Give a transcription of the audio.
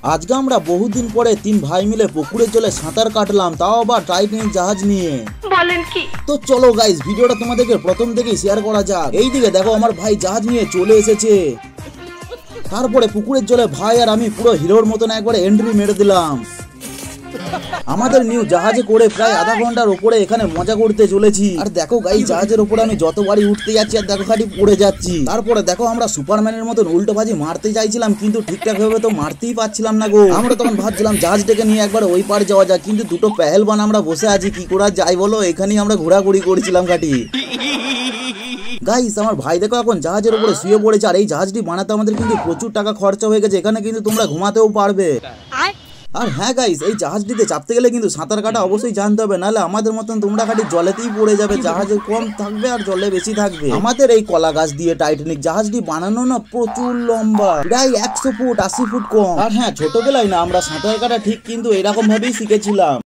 আজকে আমরা বহুদিন পরে তিন ভাই মিলে পুকুরের জলে সাঁতার কাটলাম, তাও আবার টাইটানিক জাহাজ নিয়ে। বলেন কি? তো চলো গাইস, ভিডিওটা তোমাদেরকে প্রথম থেকেই শেয়ার করা যাক। এইদিকে দেখো আমার ভাই জাহাজ নিয়ে চলে এসেছে। তারপরে পুকুরের জলে ভাই আর আমি পুরো হিরোর মতন একবারে এন্ট্রি মেরে দিলাম। আমাদের নিউ জাহাজে করে প্রায় আধা ঘন্টার উপরে এখানে মজা করতে চলেছি। আর দেখো গাইস, জাহাজের উপরে আমি যতবারই উঠতে যাচ্ছি আর দেখো খাটি পড়ে যাচ্ছি। তারপরে দেখো আমরা সুপারম্যানের মতন উল্টো ভাজি মারতে চাইছিলাম, কিন্তু ঠিকঠাক ভাবে তো মারতেই পারছিলাম না গো। আমরা তখন ভাবছিলাম জাহাজটাকে নিয়ে একবার ওই পার যাওয়া যায়, কিন্তু দুটো পেহেলবান আমরা বসে আছি, কি করা যায় বলো। এখানেই আমরা ঘোরাঘুরি করছিলাম খাটি। গাইস, আমার ভাই দেখো এখন জাহাজের উপরে শুয়ে পড়েছে। আর এই জাহাজটি বানাতে আমাদের কিন্তু প্রচুর টাকা খরচা হয়ে গেছে। এখানে কিন্তু তোমরা ঘুমাতেও পারবে। আর হ্যাঁ গাইস, এই জাহাজটিতে চাপতে গেলে কিন্তু সাঁতার কাটা অবশ্যই জানতে হবে, নাহলে আমাদের মতন তোমরা খালি জলেতেই পড়ে যাবে। জাহাজে কম থাকবে আর জলে বেশি থাকবে। আমাদের এই কলা গাছ দিয়ে টাইটানিক জাহাজটি বানানো না প্রচুর লম্বা, প্রায় 100 ফুট 80 ফুট কম। আর হ্যাঁ, ছোটবেলায় না আমরা সাঁতার কাটা ঠিক কিন্তু এরকম ভাবেই শিখেছিলাম।